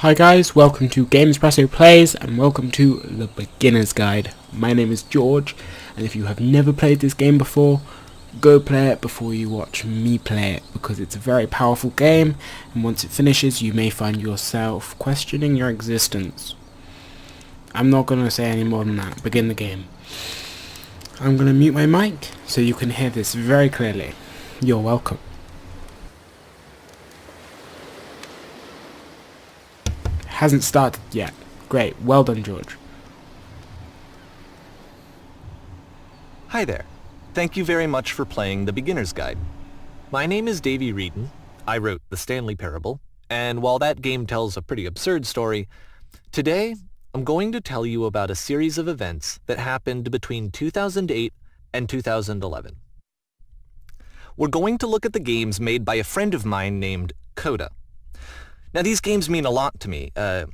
Hi guys, welcome to Gamespresso Plays and welcome to the Beginner's Guide. My name is George, and if you have never played this game before, go play it before you watch me play it, because it's a very powerful game, and once it finishes you may find yourself questioning your existence. I'm not going to say any more than that. Begin the game. I'm going to mute my mic so you can hear this very clearly. You're welcome. Hasn't started yet. Great. Well done, George. Hi there. Thank you very much for playing The Beginner's Guide. My name is Davey Reedon. I wrote The Stanley Parable, and while that game tells a pretty absurd story, today I'm going to tell you about a series of events that happened between 2008 and 2011. We're going to look at the games made by a friend of mine named Coda. Now, these games mean a lot to me. I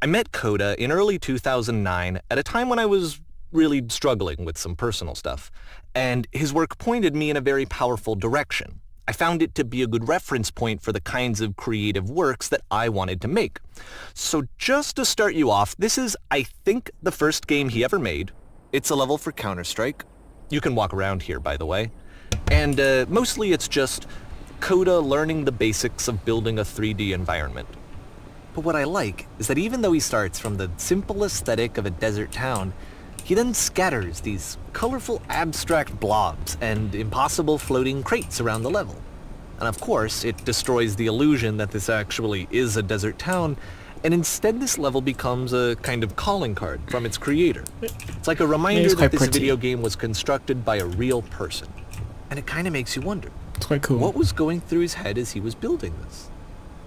met Coda in early 2009 at a time when I was really struggling with some personal stuff, and his work pointed me in a very powerful direction. I found it to be a good reference point for the kinds of creative works that I wanted to make. So just to start you off, this is, I think, the first game he ever made. It's a level for Counter-Strike. You can walk around here, by the way. And mostly it's just Coda learning the basics of building a 3D environment. But what I like is that even though he starts from the simple aesthetic of a desert town, he then scatters these colorful abstract blobs and impossible floating crates around the level. And of course, it destroys the illusion that this actually is a desert town, and instead this level becomes a kind of calling card from its creator. It's like a reminder that this video game was constructed by a real person. And it kind of makes you wonder, it's quite cool. What was going through his head as he was building this?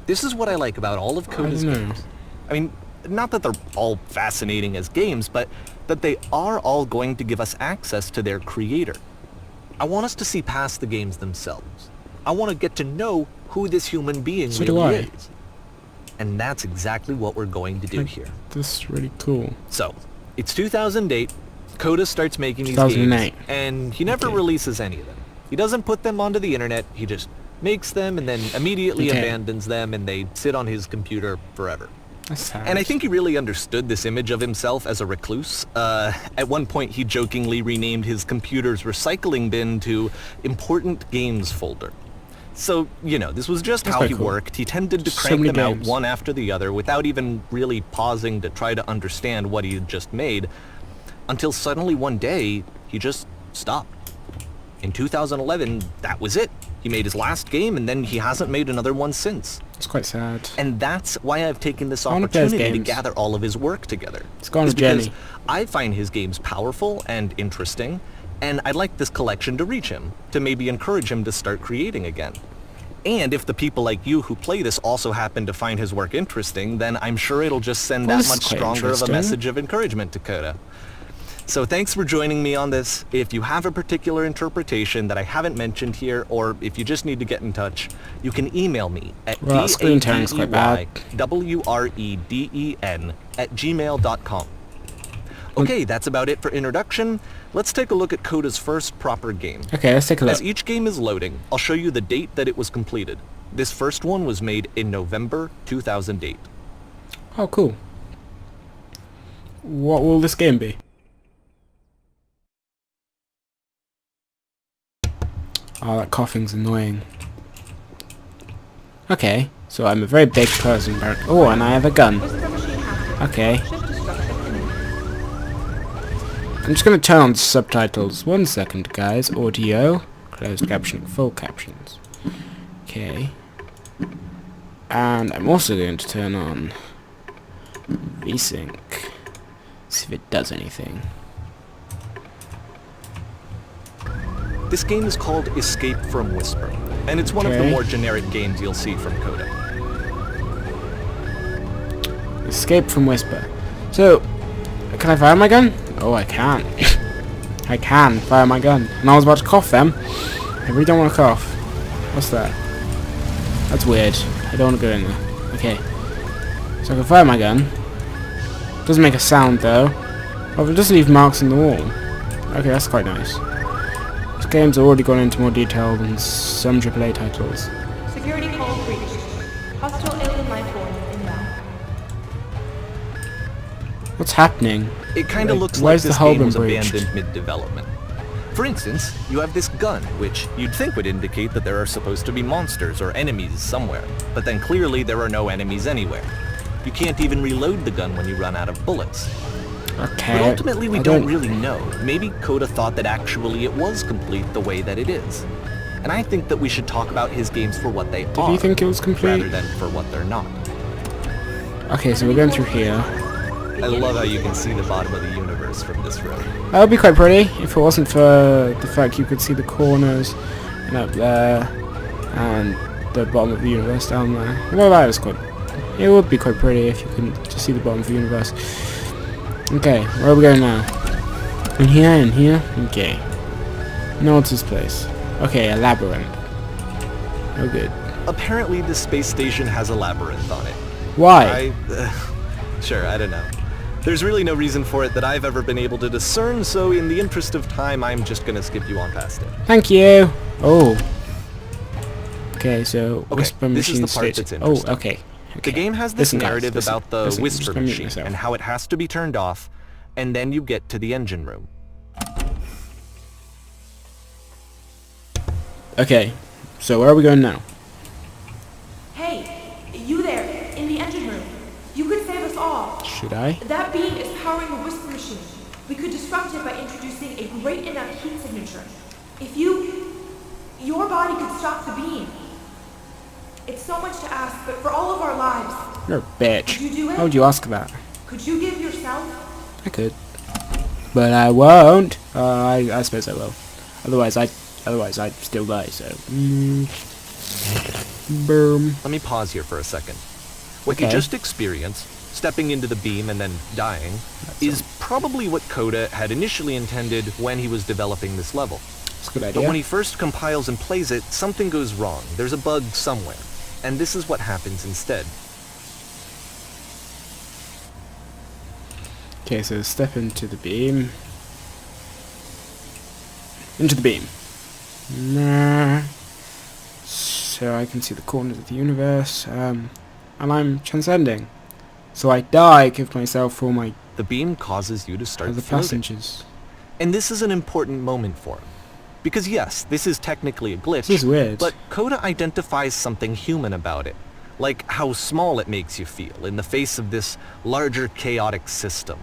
This is what I like about all of Coda's games. I mean, not that they're all fascinating as games, but that they are all going to give us access to their creator. I want us to see past the games themselves. I want to get to know who this human being really is. And that's exactly what we're going to do here. This is really cool. So, it's 2008. Coda starts making these games, and he never releases any of them. He doesn't put them onto the internet, he just makes them and then immediately abandons them, and they sit on his computer forever. That's sad. And I think he really understood this image of himself as a recluse. At one point he jokingly renamed his computer's recycling bin to Important Games Folder. So, you know, this was just how he worked. He tended to crank them out one after the other without even really pausing to try to understand what he had just made, until suddenly one day he just stopped. In 2011, that was it. He made his last game, and then he hasn't made another one since. It's quite sad. And that's why I've taken this opportunity to gather all of his work together. It's gone a journey. I find his games powerful and interesting, and I'd like this collection to reach him, to maybe encourage him to start creating again. And if the people like you who play this also happen to find his work interesting, then I'm sure it'll just send that much stronger of a message of encouragement to Coda. So thanks for joining me on this. If you have a particular interpretation that I haven't mentioned here, or if you just need to get in touch, you can email me at DADEYWREDEN@gmail.com. Okay, that's about it for introduction. Let's take a look at Coda's first proper game. Okay, let's take a look. As each game is loading, I'll show you the date that it was completed. This first one was made in November 2008. Oh, cool. What will this game be? Oh, that coughing's annoying. Okay, so I'm a very big person. Oh, and I have a gun. Okay. I'm just going to turn on subtitles. 1 second, guys. Audio. Closed captioning. Full captions. Okay. And I'm also going to turn on VSync. See if it does anything. This game is called Escape from Whisper, and it's one of the more generic games you'll see from Coda. Escape from Whisper. So, can I fire my gun? Oh, I can. I can fire my gun. And I was about to cough them. I really don't want to cough. What's that? That's weird. I don't want to go in there. Okay. So I can fire my gun. Doesn't make a sound though. Oh, it does leave marks in the wall. Okay, that's quite nice. This game's already gone into more detail than some AAA titles. Security call breached. Hostile alien life form inbound. What's happening? It kind of Like, looks like where's the this hull game been was breached? abandoned mid-development. For instance, you have this gun, which you'd think would indicate that there are supposed to be monsters or enemies somewhere, but then clearly there are no enemies anywhere. You can't even reload the gun when you run out of bullets. Okay. But ultimately we I don't really know. Maybe Coda thought that actually it was complete the way that it is. And I think that we should talk about his games for what they are. Did you think it was complete? Rather than for what they're not. Okay, so we're going through here. I love how you can see the bottom of the universe from this road. That would be quite pretty if it wasn't for the fact you could see the corners and up there and the bottom of the universe down there. Well, that is quite. It would be quite pretty if you couldn't just see the bottom of the universe. Okay, where are we going now? In here, in here? Okay. No, it's this place. Okay, a labyrinth. Oh, good. Apparently the space station has a labyrinth on it. Why? Sure, I don't know. There's really no reason for it that I've ever been able to discern, so in the interest of time, I'm just gonna skip you on past it. Thank you! Oh. Okay, so Okay, Whisper this is Machine the part state. that's Oh, interesting. okay. The game has this Listen, guys, narrative listen, about the listen, Whisper just gonna mute Machine myself. and how it has to be turned off, and then you get to the engine room. Okay, so where are we going now? Hey, you there, in the engine room. You could save us all. Should I? That beam is powering the Whisper Machine. We could disrupt it by introducing a great enough heat signature. If your body could stop the beam. It's so much to ask, but for all of our lives, You're a bitch. could you do it? How would you ask that? Could you give yourself? I could. But I won't. I suppose I will. Otherwise I'd still die, so. Boom. Let me pause here for a second. What you Okay. just experienced, stepping into the beam and then dying, is probably what Coda had initially intended when he was developing this level. That's a good But idea. when he first compiles and plays it, something goes wrong. There's a bug somewhere. And this is what happens instead. Okay, so step into the beam. Into the beam. Nah. So I can see the corners of the universe. And I'm transcending. So I die, give myself all my The beam causes you to start other floating. passengers. And this is an important moment for him. Because yes, this is technically a glitch, This is weird. but Coda identifies something human about it. Like how small it makes you feel in the face of this larger chaotic system.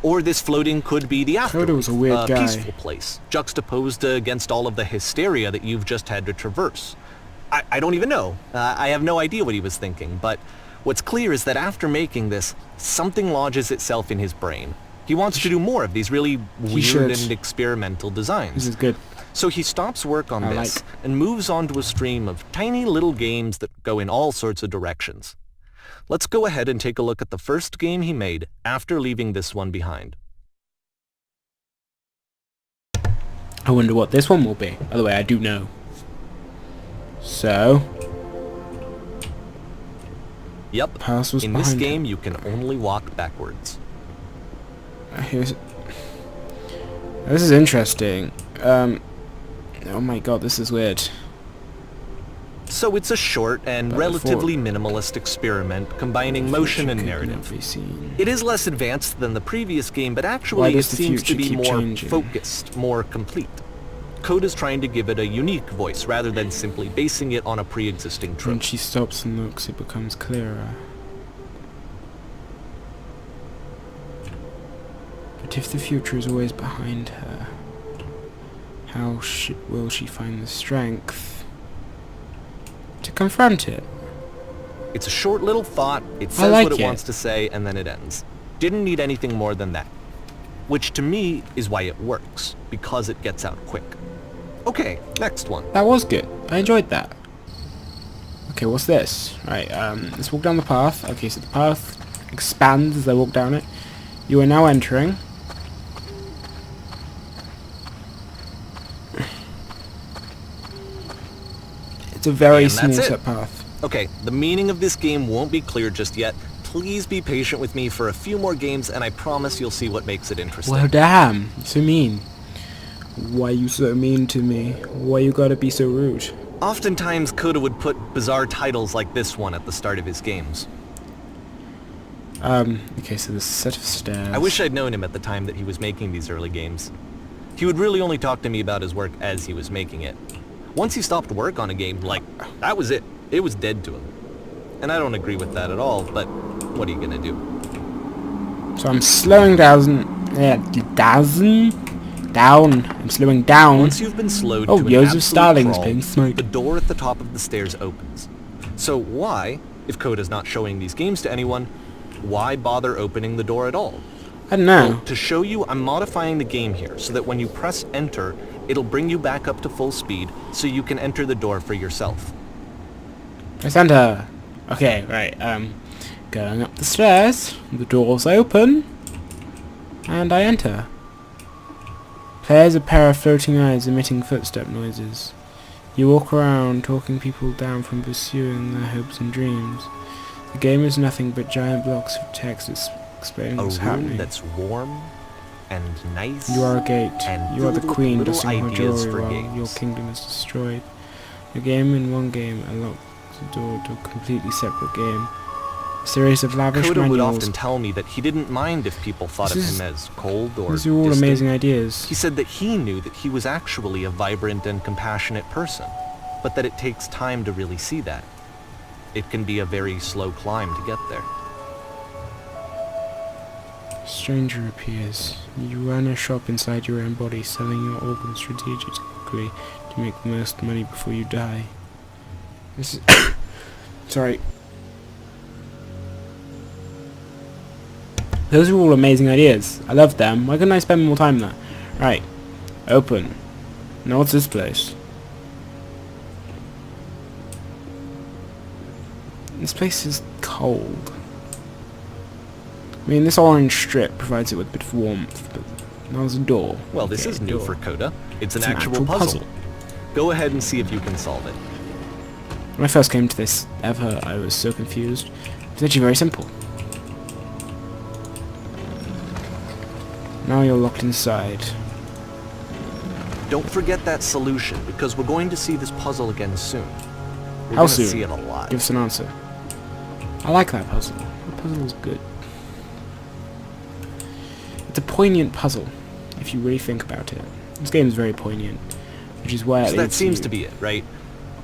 Or this floating could be the afterlife, Coda was a weird guy. peaceful place, juxtaposed against all of the hysteria that you've just had to traverse. I don't even know. I have no idea what he was thinking, but what's clear is that after making this, something lodges itself in his brain. He wants to do more of these really weird should. and experimental designs. This is good. So he stops work on I this like. and moves on to a stream of tiny little games that go in all sorts of directions. Let's go ahead and take a look at the first game he made after leaving this one behind. I wonder what this one will be. By the way, I do know. So, Yep, Pass was in this behind game you can only walk backwards. here's. This is interesting. Oh my god, this is weird. So it's a short and But relatively minimalist experiment combining motion and narrative. It is less advanced than the previous game, but Why actually it does the seems to future be keep more changing? focused, more complete. Coda's trying to give it a unique voice rather than simply basing it on a pre-existing When trope. she stops and looks, it becomes clearer. But if the future is always behind her, how will she find the strength to confront it? It's a short little thought, it says like what it it. wants to say, and then it ends. Didn't need anything more than that. Which to me is why it works, because it gets out quick. Okay, next one. That was good. I enjoyed that. Okay, what's this? Right, let's walk down the path. Okay, so the path expands as I walk down it. You are now entering. It's a very And small that's it. set path. Okay, the meaning of this game won't be clear just yet. Please be patient with me for a few more games, and I promise you'll see what makes it interesting. Well, damn. You're so mean. Why you so mean to me? Why you gotta be so rude? Oftentimes, Coda would put bizarre titles like this one at the start of his games. Okay, so there's a set of stairs. I wish I'd known him at the time that he was making these early games. He would really only talk to me about his work as he was making it. Once he stopped work on a game, like, that was it. It was dead to him. And I don't agree with that at all, but what are you gonna do? So I'm slowing down. Down. I'm slowing down. Once you've been slowed Oh, to an Joseph absolute Starling's crawl, been smoked. the door at the top of the stairs opens. So why, if Coda's not showing these games to anyone, why bother opening the door at all? I don't know. To show you, I'm modifying the game here so that when you press enter, it'll bring you back up to full speed so you can enter the door for yourself. Press enter. Okay, right. Going up the stairs. The door's open. And I enter. There's a pair of floating eyes emitting footstep noises. You walk around, talking people down from pursuing their hopes and dreams. The game is nothing but giant blocks of text explaining A what's room happening. that's warm and nice. You are a gate. and You are the filled with queen, little dusting her ideas jewelry for while games. your kingdom is destroyed. A game in one game unlocks the door to a completely separate game. A series of lavish Coda would manuals. often tell me that he didn't mind if people thought of This is- him as cold or These are all distant. amazing ideas. He said that he knew that he was actually a vibrant and compassionate person, but that it takes time to really see that. It can be a very slow climb to get there. A stranger appears. You run a shop inside your own body, selling your organs strategically to make the most money before you die. This is sorry. Those are all amazing ideas. I love them. Why couldn't I spend more time there? Right. Open. Now what's this place? This place is cold. I mean, this orange strip provides it with a bit of warmth, but now there's a door. Well, this Okay, is new door. for Coda. It's an It's an actual actual puzzle. puzzle. Go ahead and see if you can solve it. When I first came to this ever, I was so confused. It's actually very simple. Now you're locked inside. Don't forget that solution, because we're going to see this puzzle again soon. We're How going soon? to see it a lot. Give us an answer. I like that puzzle. That puzzle is good. It's a poignant puzzle, if you really think about it. This game is very poignant, which is why it So that leads seems you. to be it, right?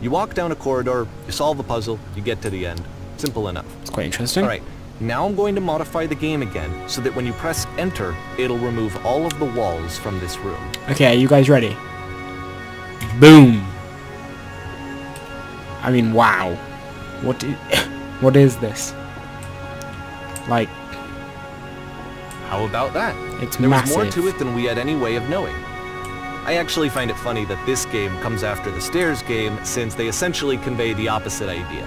You walk down a corridor, you solve the puzzle, you get to the end. Simple enough. It's quite interesting. Alright, now I'm going to modify the game again, so that when you press enter, it'll remove all of the walls from this room. Okay, are you guys ready? Boom! I mean, wow. What is this? Like, How about that? it's There massive. was more to it than we had any way of knowing. I actually find it funny that this game comes after the Stairs game, since they essentially convey the opposite idea.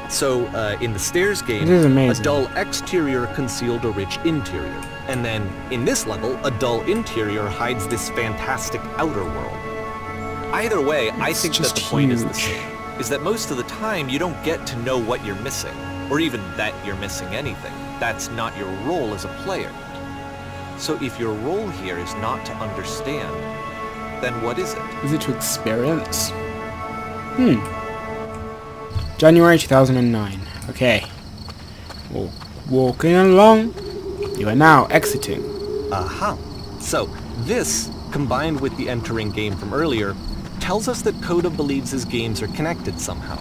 So, in the Stairs game, It is a amazing. dull exterior concealed a rich interior. And then, in this level, a dull interior hides this fantastic outer world. Either way, I It's think that just the point is the huge. same. Is that most of the time, you don't get to know what you're missing. Or even that you're missing anything. That's not your role as a player. So if your role here is not to understand, then what is it? Is it to experience? January 2009. Okay. Walking along. You are now exiting. Aha. So, this, combined with the entering game from earlier, tells us that Coda believes his games are connected somehow.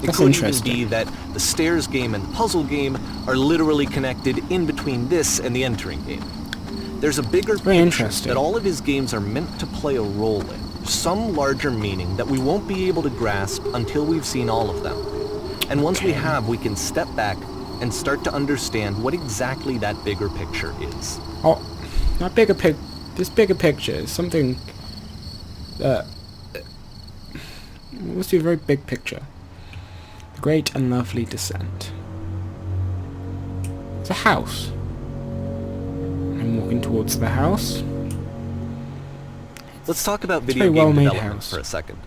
It That's could interesting. even be that the Stairs game and the Puzzle game are literally connected in between this and the entering game. There's a bigger Very picture interesting. that all of his games are meant to play a role in, some larger meaning that we won't be able to grasp until we've seen all of them. And once we have, we can step back and start to understand what exactly that bigger picture is. Oh, not this bigger picture is something must be a very big picture. The Great and Lovely Descent. It's a house. I'm walking towards the house. Let's talk about It's a video very game well-made development house. for a second.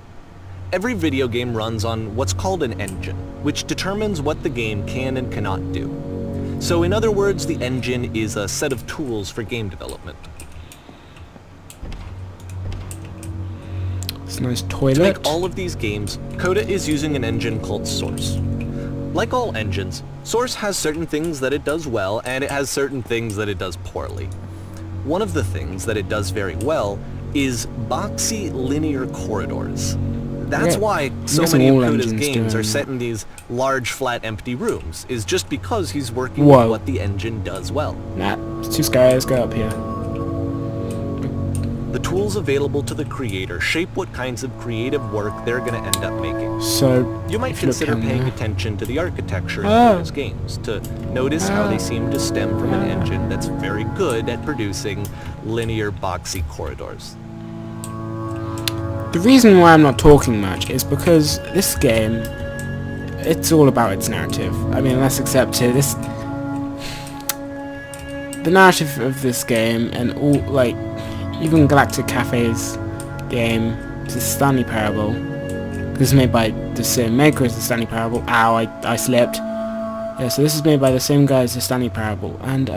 Every video game runs on what's called an engine, which determines what the game can and cannot do. So in other words, the engine is a set of tools for game development. It's a nice To toilet. make all of these games, Coda is using an engine called Source. Like all engines, Source has certain things that it does well, and it has certain things that it does poorly. One of the things that it does very well is boxy linear corridors. That's why so many of Coda's games are set in these large, flat, empty rooms, is just because he's working with what the engine does well. Nah, it's too scary, let's go up here. The tools available to the creator shape what kinds of creative work they're going to end up making. So, you might consider paying attention to the architecture in Coda's games, to notice how they seem to stem from an engine that's very good at producing linear, boxy corridors. The reason why I'm not talking much is because this game, it's all about its narrative. I mean, let's accept it. The narrative of this game, and all, like, even Galactic Cafe's game, is the Stanley Parable. This is made by the same maker as the Stanley Parable. Ow, I slipped. Yeah, so this is made by the same guy as the Stanley Parable, and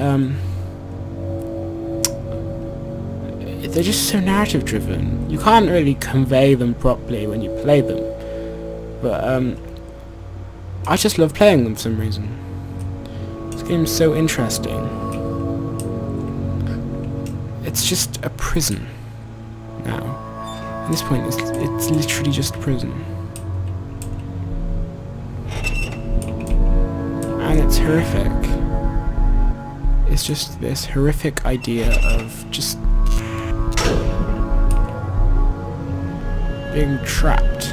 they're just so narrative driven. You can't really convey them properly when you play them. But I just love playing them for some reason. This game's so interesting. It's just a prison now. At this point, it's literally just a prison. And it's horrific. It's just this horrific idea of just being trapped.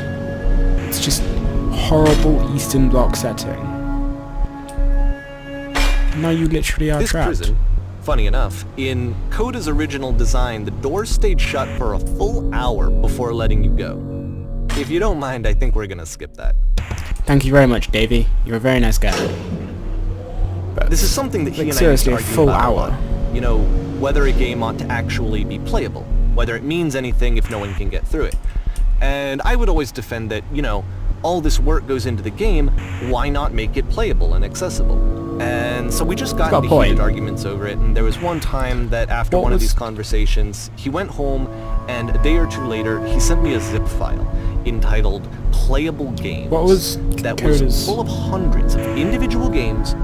It's just horrible Eastern Bloc setting. Now you literally are trapped. Prison, funny enough, in Coda's original design, the doors stayed shut for a full hour before letting you go. If you don't mind, I think we're gonna skip that. Thank you very much, Davey. You're a very nice guy. But this is something that he and I seriously, a argue full about hour. a lot. You know, whether a game ought to actually be playable, whether it means anything if no one can get through it. And I would always defend that, you know, all this work goes into the game, why not make it playable and accessible? And so we just got into heated arguments over it, and there was one time that after one of these conversations, he went home, and a day or two later, he sent me a zip file entitled Playable Games. What was that was full of hundreds of individual games,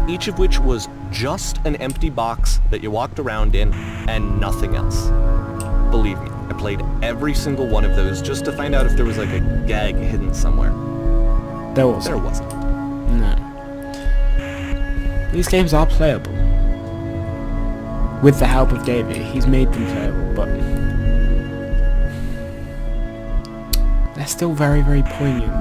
each of which was just an empty box that you walked around in, and nothing else. Believe me, I played every single one of those just to find out if there was like a gag hidden somewhere. There wasn't. There wasn't. No. These games are playable. With the help of Davey, he's made them playable, but they're still very, very poignant.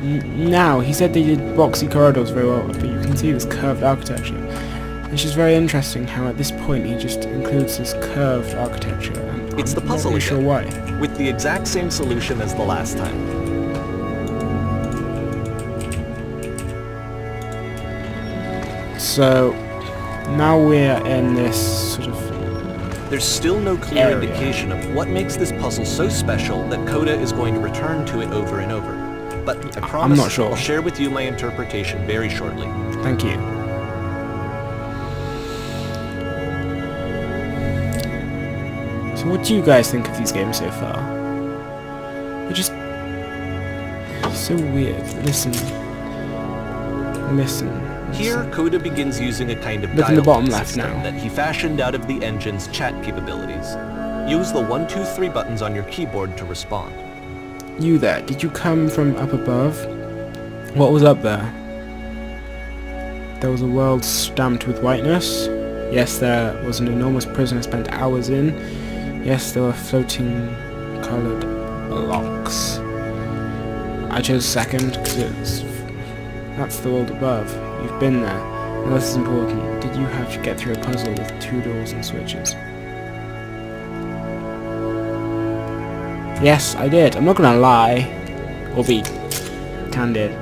Like, now, he said they did boxy corridors very well, but you can see this curved architecture. It's just very interesting how at this point he just includes this curved architecture, and it's the puzzle again, sure why. With the exact same solution as the last time. So now we're in this sort of There's still no clear area. indication of what makes this puzzle so special that Coda is going to return to it over and over. But I promise I'm not sure. I'll share with you my interpretation very shortly. Thank you. So what do you guys think of these games so far? They're just so weird. Listen. Here, Coda begins using a kind of look in the bottom dialogue left system now. that he fashioned out of the engine's chat capabilities. Use the 1, 2, 3 buttons on your keyboard to respond. You there, did you come from up above? What was up there? There was a world stamped with whiteness. Yes, there was an enormous prison I spent hours in. Yes, there were floating coloured blocks. I chose second because that's the world above. You've been there. Now this is important. Did you have to get through a puzzle with 2 doors and switches? Yes, I did. I'm not gonna lie. Or be candid.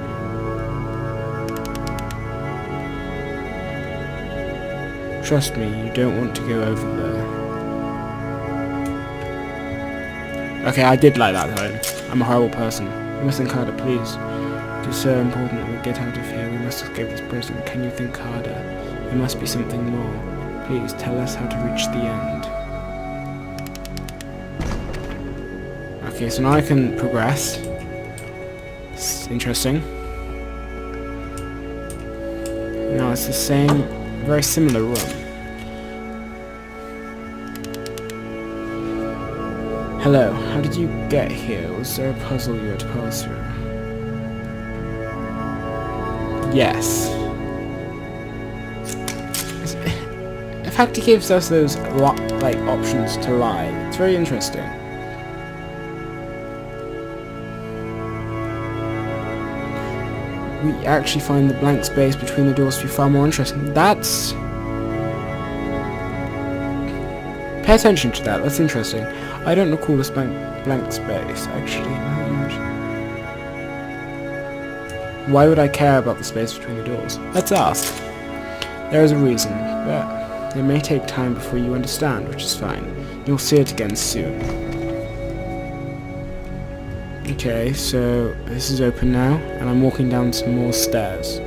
Trust me, you don't want to go over there. Okay, I did like that though. I'm a horrible person. You must think harder, please. It is so important that we get out of here. We must escape this prison. Can you think harder? There must be something more. Please tell us how to reach the end. Okay, so now I can progress. It's interesting. No, it's the same, very similar room. Hello, how did you get here? Was there a puzzle you had to pass through? Yes. In fact, he gives us those like options to lie. It's very interesting. We actually find the blank space between the doors to be far more interesting. That's... Pay attention to that, that's interesting. I don't recall this blank space, actually. Why would I care about the space between the doors? Let's ask. There is a reason, but it may take time before you understand, which is fine. You'll see it again soon. Okay, so this is open now, and I'm walking down some more stairs.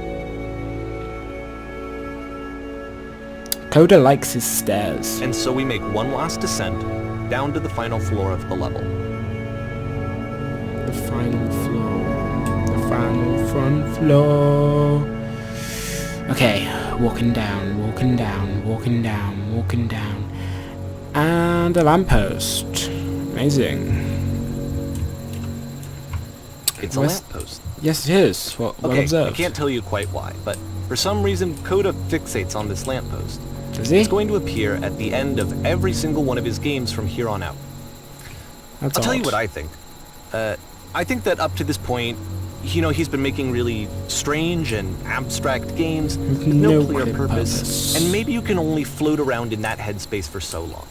Coda likes his stairs. And so we make one last descent down to the final floor of the level. The final floor. The final front floor. Okay, walking down, walking down, walking down, walking down. And a lamppost. Amazing. It's a lamppost. Yes, it is. Well observed. I can't tell you quite why, but for some reason Coda fixates on this lamppost. Does he? It's going to appear at the end of every single one of his games from here on out. That's I'll tell you odd. what I think. I think that up to this point, you know, he's been making really strange and abstract games with no clear purpose, and maybe you can only float around in that headspace for so long.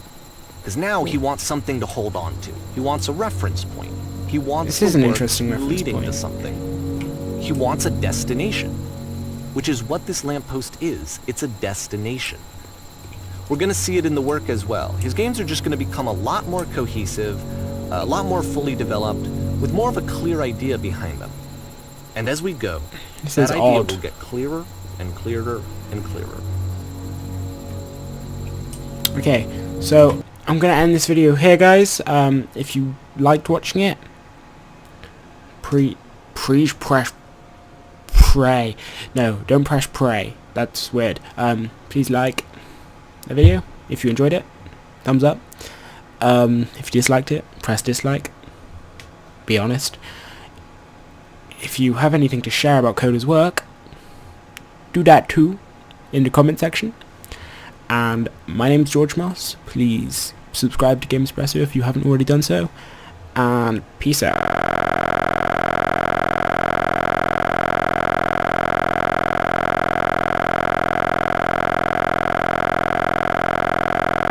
Because now he wants something to hold on to. He wants a reference point. He wants This is an work interesting reference leading point. to something. He wants a destination, which is what this lamppost is. It's a destination. We're going to see it in the work as well. His games are just going to become a lot more cohesive, a lot more fully developed, with more of a clear idea behind them. And as we go, that idea will get clearer and clearer and clearer. Okay, so I'm going to end this video here, guys. If you liked watching it, please press pray. No, don't press pray. That's weird. Please like the video if you enjoyed it. Thumbs up. If you disliked it, press dislike. Be honest. If you have anything to share about Coda's work, do that too in the comment section. And my name's George Moss. Please subscribe to Gamespresso if you haven't already done so. And peace out.